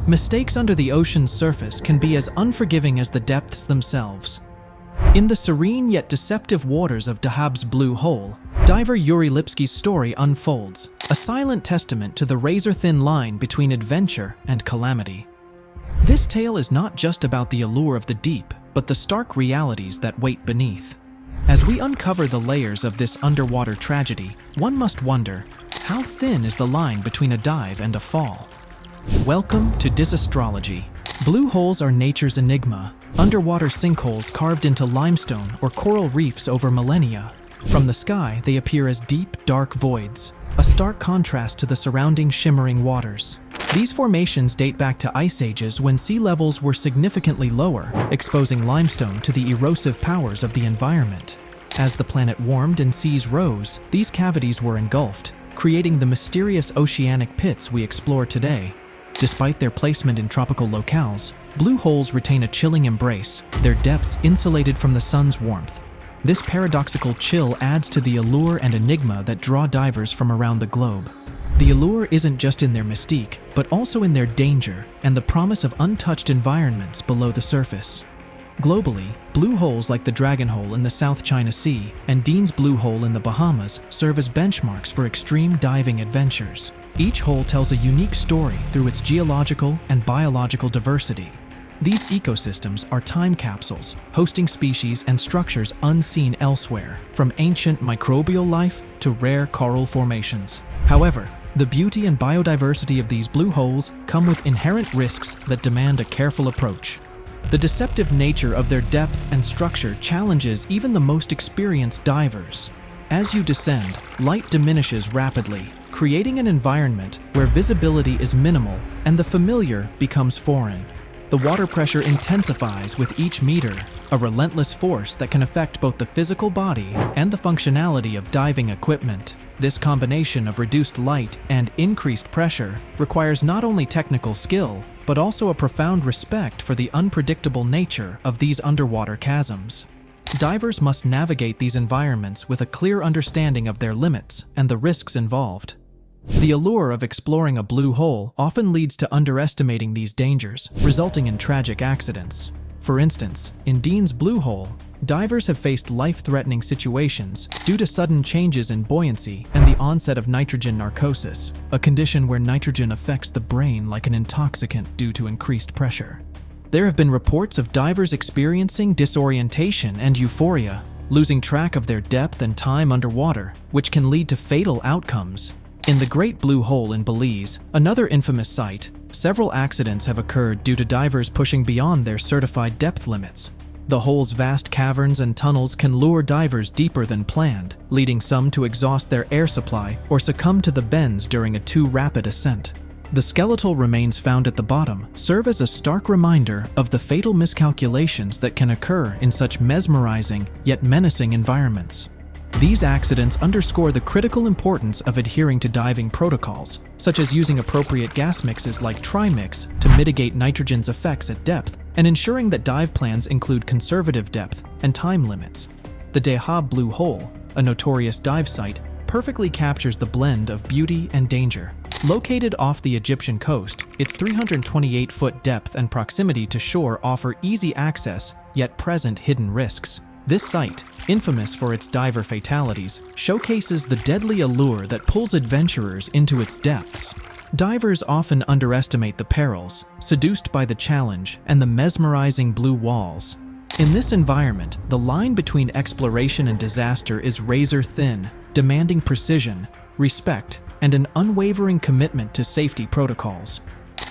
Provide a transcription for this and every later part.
Mistakes under the ocean's surface can be as unforgiving as the depths themselves. In the serene yet deceptive waters of Dahab's Blue Hole, diver Yuri Lipsky's story unfolds, a silent testament to the razor-thin line between adventure and calamity. This tale is not just about the allure of the deep, but the stark realities that wait beneath. As we uncover the layers of this underwater tragedy, one must wonder, how thin is the line between a dive and a fall? Welcome to Physiology. Blue holes are nature's enigma, underwater sinkholes carved into limestone or coral reefs over millennia. From the sky, they appear as deep, dark voids, a stark contrast to the surrounding shimmering waters. These formations date back to ice ages when sea levels were significantly lower, exposing limestone to the erosive powers of the environment. As the planet warmed and seas rose, these cavities were engulfed, creating the mysterious oceanic pits we explore today. Despite their placement in tropical locales, blue holes retain a chilling embrace, their depths insulated from the sun's warmth. This paradoxical chill adds to the allure and enigma that draw divers from around the globe. The allure isn't just in their mystique, but also in their danger and the promise of untouched environments below the surface. Globally, blue holes like the Dragon Hole in the South China Sea and Dean's Blue Hole in the Bahamas serve as benchmarks for extreme diving adventures. Each hole tells a unique story through its geological and biological diversity. These ecosystems are time capsules, hosting species and structures unseen elsewhere, from ancient microbial life to rare coral formations. However, the beauty and biodiversity of these blue holes come with inherent risks that demand a careful approach. The deceptive nature of their depth and structure challenges even the most experienced divers. As you descend, light diminishes rapidly, creating an environment where visibility is minimal and the familiar becomes foreign. The water pressure intensifies with each meter, a relentless force that can affect both the physical body and the functionality of diving equipment. This combination of reduced light and increased pressure requires not only technical skill, but also a profound respect for the unpredictable nature of these underwater chasms. Divers must navigate these environments with a clear understanding of their limits and the risks involved. The allure of exploring a blue hole often leads to underestimating these dangers, resulting in tragic accidents. For instance, in Dean's Blue Hole, divers have faced life-threatening situations due to sudden changes in buoyancy and the onset of nitrogen narcosis, a condition where nitrogen affects the brain like an intoxicant due to increased pressure. There have been reports of divers experiencing disorientation and euphoria, losing track of their depth and time underwater, which can lead to fatal outcomes. In the Great Blue Hole in Belize, another infamous site, several accidents have occurred due to divers pushing beyond their certified depth limits. The hole's vast caverns and tunnels can lure divers deeper than planned, leading some to exhaust their air supply or succumb to the bends during a too rapid ascent. The skeletal remains found at the bottom serve as a stark reminder of the fatal miscalculations that can occur in such mesmerizing yet menacing environments. These accidents underscore the critical importance of adhering to diving protocols, such as using appropriate gas mixes like Trimix to mitigate nitrogen's effects at depth, and ensuring that dive plans include conservative depth and time limits. The Dahab Blue Hole, a notorious dive site, perfectly captures the blend of beauty and danger. Located off the Egyptian coast, its 328-foot depth and proximity to shore offer easy access, yet present hidden risks. This site, infamous for its diver fatalities, showcases the deadly allure that pulls adventurers into its depths. Divers often underestimate the perils, seduced by the challenge and the mesmerizing blue walls. In this environment, the line between exploration and disaster is razor-thin, demanding precision, respect, and an unwavering commitment to safety protocols.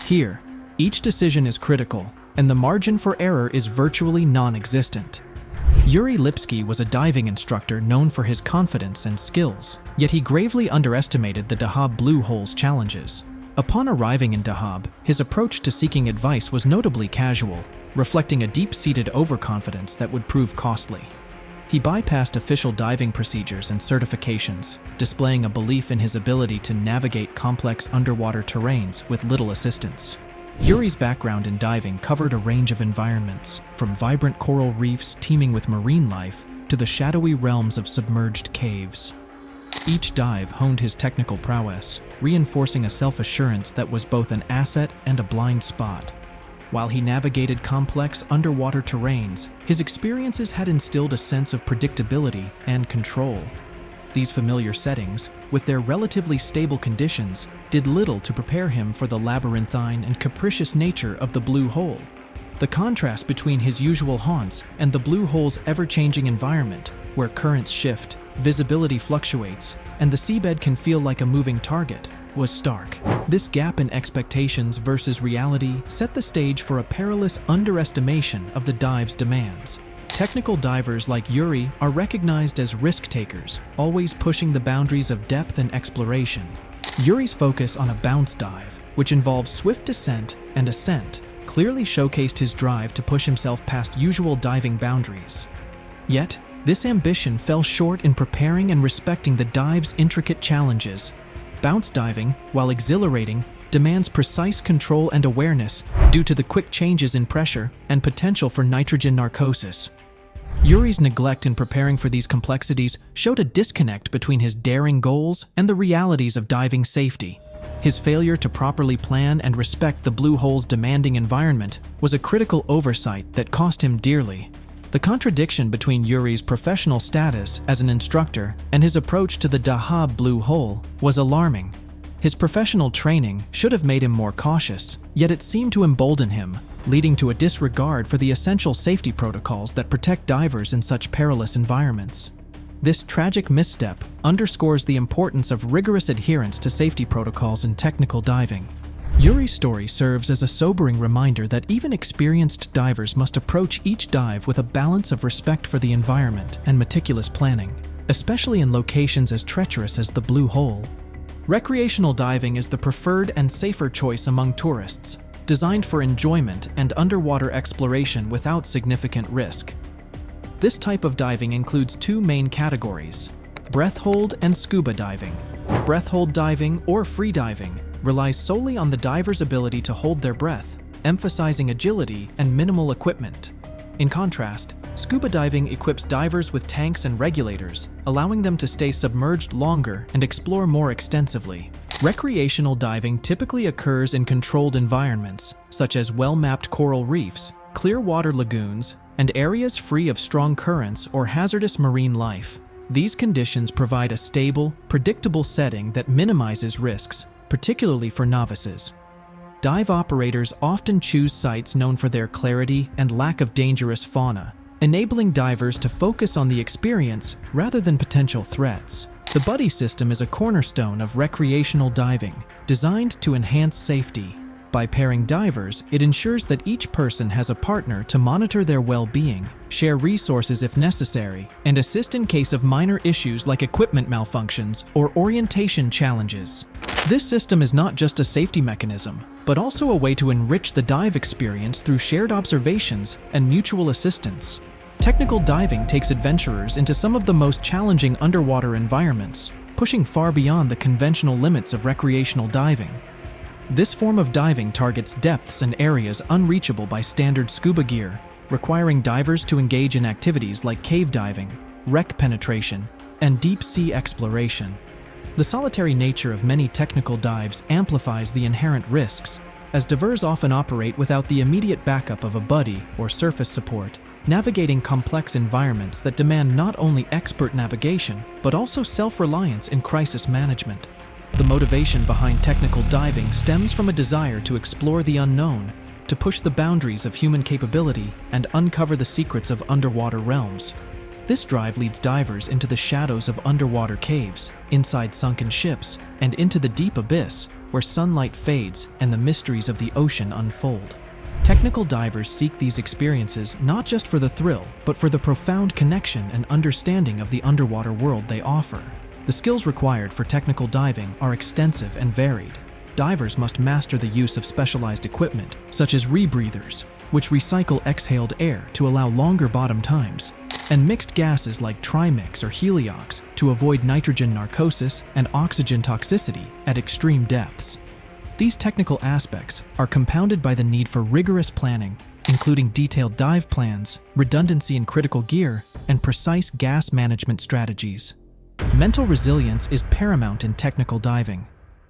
Here, each decision is critical, and the margin for error is virtually non-existent. Yuri Lipsky was a diving instructor known for his confidence and skills, yet he gravely underestimated the Dahab Blue Hole's challenges. Upon arriving in Dahab, his approach to seeking advice was notably casual, reflecting a deep-seated overconfidence that would prove costly. He bypassed official diving procedures and certifications, displaying a belief in his ability to navigate complex underwater terrains with little assistance. Yuri's background in diving covered a range of environments, from vibrant coral reefs teeming with marine life to the shadowy realms of submerged caves. Each dive honed his technical prowess, reinforcing a self-assurance that was both an asset and a blind spot. While he navigated complex underwater terrains, his experiences had instilled a sense of predictability and control. These familiar settings, with their relatively stable conditions, did little to prepare him for the labyrinthine and capricious nature of the blue hole. The contrast between his usual haunts and the blue hole's ever-changing environment, where currents shift, visibility fluctuates, and the seabed can feel like a moving target, was stark. This gap in expectations versus reality set the stage for a perilous underestimation of the dive's demands. Technical divers like Yuri are recognized as risk-takers, always pushing the boundaries of depth and exploration. Yuri's focus on a bounce dive, which involves swift descent and ascent, clearly showcased his drive to push himself past usual diving boundaries. Yet, this ambition fell short in preparing and respecting the dive's intricate challenges. Bounce diving, while exhilarating, demands precise control and awareness due to the quick changes in pressure and potential for nitrogen narcosis. Yuri's neglect in preparing for these complexities showed a disconnect between his daring goals and the realities of diving safety. His failure to properly plan and respect the blue hole's demanding environment was a critical oversight that cost him dearly. The contradiction between Yuri's professional status as an instructor and his approach to the Dahab blue hole was alarming. His professional training should have made him more cautious, yet it seemed to embolden him, leading to a disregard for the essential safety protocols that protect divers in such perilous environments. This tragic misstep underscores the importance of rigorous adherence to safety protocols in technical diving. Yuri's story serves as a sobering reminder that even experienced divers must approach each dive with a balance of respect for the environment and meticulous planning, especially in locations as treacherous as the blue hole. Recreational diving is the preferred and safer choice among tourists, designed for enjoyment and underwater exploration without significant risk. This type of diving includes two main categories: breath hold and scuba diving. Breath hold diving, or free diving, relies solely on the diver's ability to hold their breath, emphasizing agility and minimal equipment. In contrast, scuba diving equips divers with tanks and regulators, allowing them to stay submerged longer and explore more extensively. Recreational diving typically occurs in controlled environments, such as well-mapped coral reefs, clear water lagoons, and areas free of strong currents or hazardous marine life. These conditions provide a stable, predictable setting that minimizes risks, particularly for novices. Dive operators often choose sites known for their clarity and lack of dangerous fauna, enabling divers to focus on the experience rather than potential threats. The buddy system is a cornerstone of recreational diving, designed to enhance safety. By pairing divers, it ensures that each person has a partner to monitor their well-being, share resources if necessary, and assist in case of minor issues like equipment malfunctions or orientation challenges. This system is not just a safety mechanism, but also a way to enrich the dive experience through shared observations and mutual assistance. Technical diving takes adventurers into some of the most challenging underwater environments, pushing far beyond the conventional limits of recreational diving. This form of diving targets depths and areas unreachable by standard scuba gear, requiring divers to engage in activities like cave diving, wreck penetration, and deep-sea exploration. The solitary nature of many technical dives amplifies the inherent risks, as divers often operate without the immediate backup of a buddy or surface support, navigating complex environments that demand not only expert navigation, but also self-reliance in crisis management. The motivation behind technical diving stems from a desire to explore the unknown, to push the boundaries of human capability, and uncover the secrets of underwater realms. This drive leads divers into the shadows of underwater caves, inside sunken ships, and into the deep abyss, where sunlight fades and the mysteries of the ocean unfold. Technical divers seek these experiences not just for the thrill, but for the profound connection and understanding of the underwater world they offer. The skills required for technical diving are extensive and varied. Divers must master the use of specialized equipment, such as rebreathers, which recycle exhaled air to allow longer bottom times, and mixed gases like trimix or heliox to avoid nitrogen narcosis and oxygen toxicity at extreme depths. These technical aspects are compounded by the need for rigorous planning, including detailed dive plans, redundancy in critical gear, and precise gas management strategies. Mental resilience is paramount in technical diving.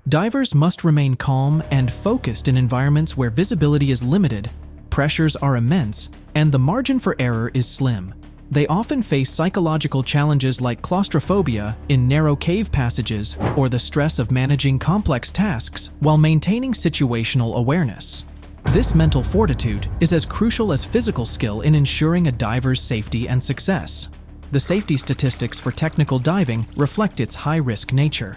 Divers must remain calm and focused in environments where visibility is limited, pressures are immense, and the margin for error is slim. They often face psychological challenges like claustrophobia in narrow cave passages or the stress of managing complex tasks while maintaining situational awareness. This mental fortitude is as crucial as physical skill in ensuring a diver's safety and success. The safety statistics for technical diving reflect its high-risk nature.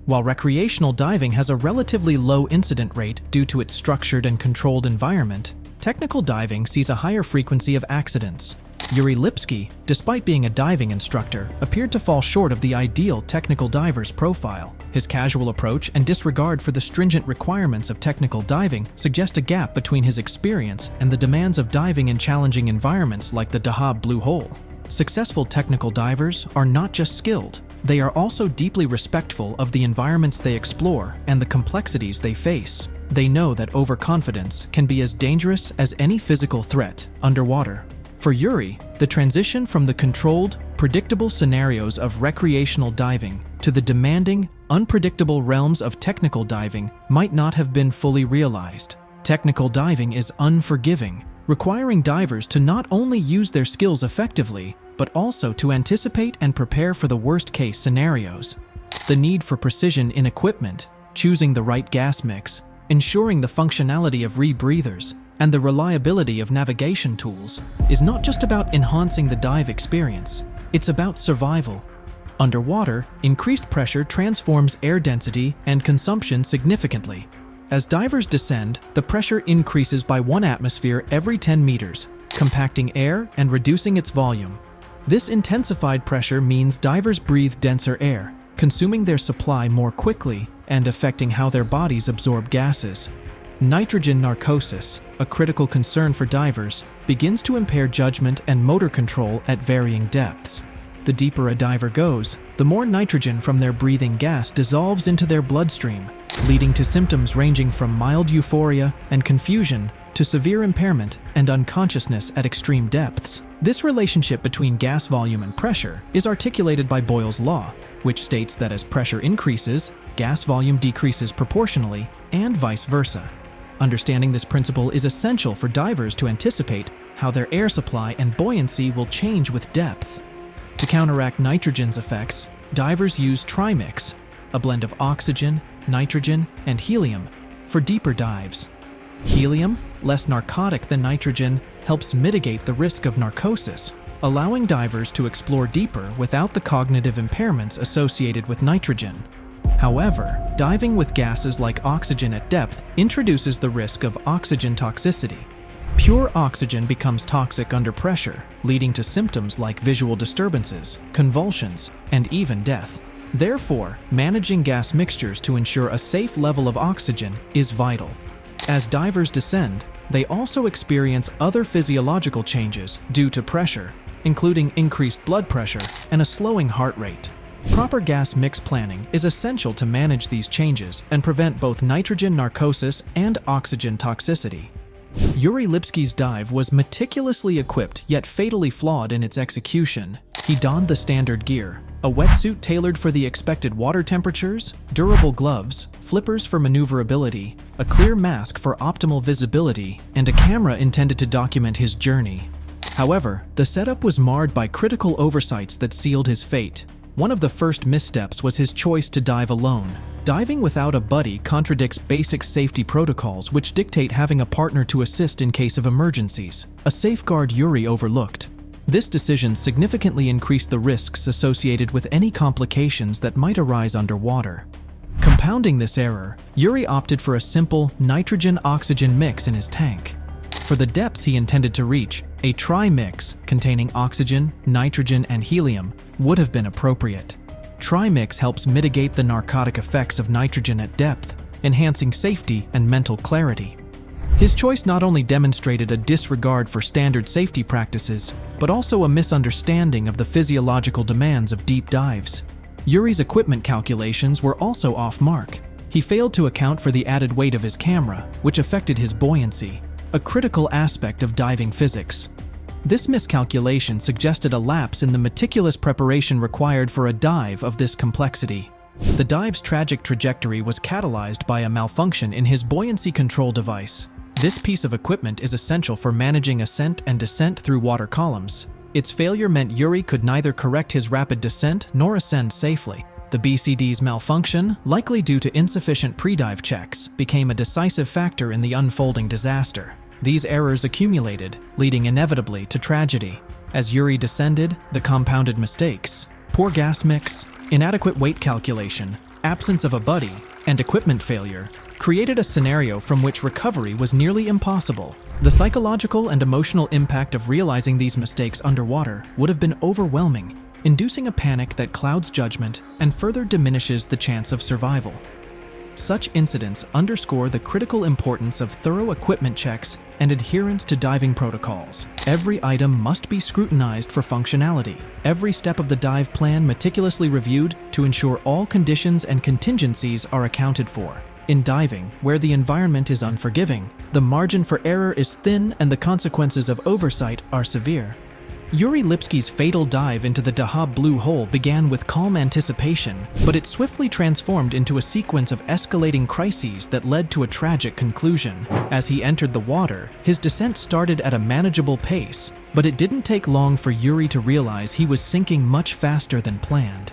While recreational diving has a relatively low incident rate due to its structured and controlled environment, technical diving sees a higher frequency of accidents. Yuri Lipsky, despite being a diving instructor, appeared to fall short of the ideal technical diver's profile. His casual approach and disregard for the stringent requirements of technical diving suggest a gap between his experience and the demands of diving in challenging environments like the Dahab Blue Hole. Successful technical divers are not just skilled, they are also deeply respectful of the environments they explore and the complexities they face. They know that overconfidence can be as dangerous as any physical threat underwater. For Yuri, the transition from the controlled, predictable scenarios of recreational diving to the demanding, unpredictable realms of technical diving might not have been fully realized. Technical diving is unforgiving, requiring divers to not only use their skills effectively, but also to anticipate and prepare for the worst-case scenarios. The need for precision in equipment, choosing the right gas mix, ensuring the functionality of rebreathers, and the reliability of navigation tools is not just about enhancing the dive experience, it's about survival. Underwater, increased pressure transforms air density and consumption significantly. As divers descend, the pressure increases by 1 atmosphere every 10 meters, compacting air and reducing its volume. This intensified pressure means divers breathe denser air, consuming their supply more quickly and affecting how their bodies absorb gases. Nitrogen narcosis, a critical concern for divers, begins to impair judgment and motor control at varying depths. The deeper a diver goes, the more nitrogen from their breathing gas dissolves into their bloodstream, leading to symptoms ranging from mild euphoria and confusion to severe impairment and unconsciousness at extreme depths. This relationship between gas volume and pressure is articulated by Boyle's law, which states that as pressure increases, gas volume decreases proportionally, and vice versa. Understanding this principle is essential for divers to anticipate how their air supply and buoyancy will change with depth. To counteract nitrogen's effects, divers use trimix, a blend of oxygen, nitrogen, and helium, for deeper dives. Helium, less narcotic than nitrogen, helps mitigate the risk of narcosis, allowing divers to explore deeper without the cognitive impairments associated with nitrogen. However, diving with gases like oxygen at depth introduces the risk of oxygen toxicity. Pure oxygen becomes toxic under pressure, leading to symptoms like visual disturbances, convulsions, and even death. Therefore, managing gas mixtures to ensure a safe level of oxygen is vital. As divers descend, they also experience other physiological changes due to pressure, including increased blood pressure and a slowing heart rate. Proper gas mix planning is essential to manage these changes and prevent both nitrogen narcosis and oxygen toxicity. Yuri Lipsky's dive was meticulously equipped yet fatally flawed in its execution. He donned the standard gear, a wetsuit tailored for the expected water temperatures, durable gloves, flippers for maneuverability, a clear mask for optimal visibility, and a camera intended to document his journey. However, the setup was marred by critical oversights that sealed his fate. One of the first missteps was his choice to dive alone. Diving without a buddy contradicts basic safety protocols which dictate having a partner to assist in case of emergencies, a safeguard Yuri overlooked. This decision significantly increased the risks associated with any complications that might arise underwater. Compounding this error, Yuri opted for a simple nitrogen-oxygen mix in his tank. For the depths he intended to reach, a tri-mix containing oxygen, nitrogen, and helium would have been appropriate. Tri-mix helps mitigate the narcotic effects of nitrogen at depth, enhancing safety and mental clarity. His choice not only demonstrated a disregard for standard safety practices, but also a misunderstanding of the physiological demands of deep dives. Yuri's equipment calculations were also off-mark. He failed to account for the added weight of his camera, which affected his buoyancy, a critical aspect of diving physics. This miscalculation suggested a lapse in the meticulous preparation required for a dive of this complexity. The dive's tragic trajectory was catalyzed by a malfunction in his buoyancy control device. This piece of equipment is essential for managing ascent and descent through water columns. Its failure meant Yuri could neither correct his rapid descent nor ascend safely. The BCD's malfunction, likely due to insufficient pre-dive checks, became a decisive factor in the unfolding disaster. These errors accumulated, leading inevitably to tragedy. As Yuri descended, the compounded mistakes, poor gas mix, inadequate weight calculation, absence of a buddy, and equipment failure created a scenario from which recovery was nearly impossible. The psychological and emotional impact of realizing these mistakes underwater would have been overwhelming, inducing a panic that clouds judgment and further diminishes the chance of survival. Such incidents underscore the critical importance of thorough equipment checks and adherence to diving protocols. Every item must be scrutinized for functionality, every step of the dive plan meticulously reviewed to ensure all conditions and contingencies are accounted for. In diving, where the environment is unforgiving, the margin for error is thin and the consequences of oversight are severe. Yuri Lipsky's fatal dive into the Dahab Blue Hole began with calm anticipation, but it swiftly transformed into a sequence of escalating crises that led to a tragic conclusion. As he entered the water, his descent started at a manageable pace, but it didn't take long for Yuri to realize he was sinking much faster than planned.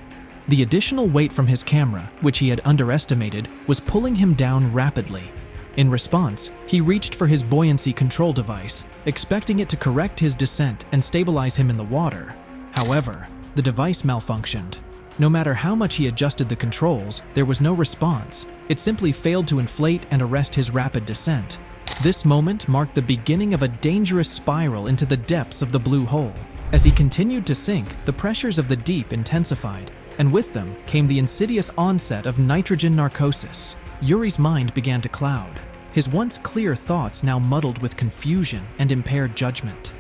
The additional weight from his camera, which he had underestimated, was pulling him down rapidly. In response, he reached for his buoyancy control device, expecting it to correct his descent and stabilize him in the water. However, the device malfunctioned. No matter how much he adjusted the controls, there was no response. It simply failed to inflate and arrest his rapid descent. This moment marked the beginning of a dangerous spiral into the depths of the blue hole. As he continued to sink, the pressures of the deep intensified, and with them came the insidious onset of nitrogen narcosis. Yuri's mind began to cloud, his once clear thoughts now muddled with confusion and impaired judgment.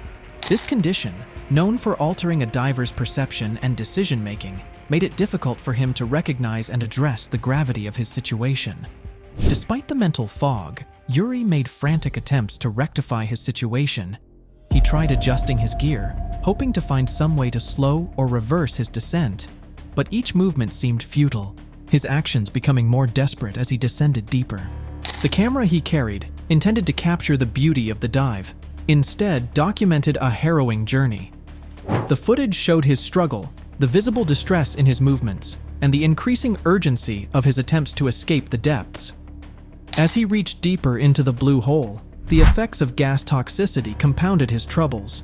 This condition, known for altering a diver's perception and decision-making, made it difficult for him to recognize and address the gravity of his situation. Despite the mental fog, Yuri made frantic attempts to rectify his situation. He tried adjusting his gear, hoping to find some way to slow or reverse his descent, but each movement seemed futile, his actions becoming more desperate as he descended deeper. The camera he carried, intended to capture the beauty of the dive, instead documented a harrowing journey. The footage showed his struggle, the visible distress in his movements, and the increasing urgency of his attempts to escape the depths. As he reached deeper into the blue hole, the effects of gas toxicity compounded his troubles.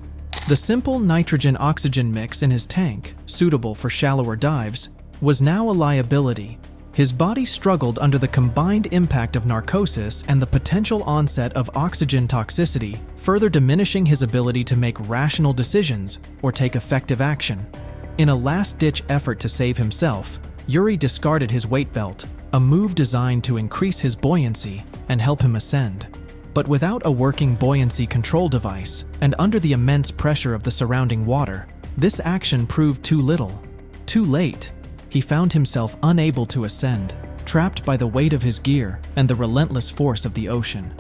The simple nitrogen-oxygen mix in his tank, suitable for shallower dives, was now a liability. His body struggled under the combined impact of narcosis and the potential onset of oxygen toxicity, further diminishing his ability to make rational decisions or take effective action. In a last-ditch effort to save himself, Yuri discarded his weight belt, a move designed to increase his buoyancy and help him ascend. But without a working buoyancy control device, and under the immense pressure of the surrounding water, this action proved too little. Too late, he found himself unable to ascend, trapped by the weight of his gear and the relentless force of the ocean.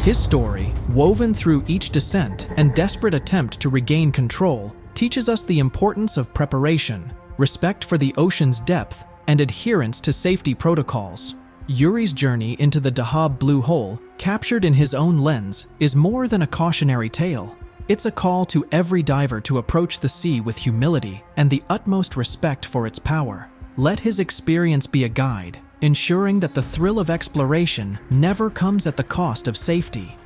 His story, woven through each descent and desperate attempt to regain control, teaches us the importance of preparation, respect for the ocean's depth, and adherence to safety protocols. Yuri's journey into the Dahab Blue Hole, captured in his own lens, is more than a cautionary tale. It's a call to every diver to approach the sea with humility and the utmost respect for its power. Let his experience be a guide, ensuring that the thrill of exploration never comes at the cost of safety.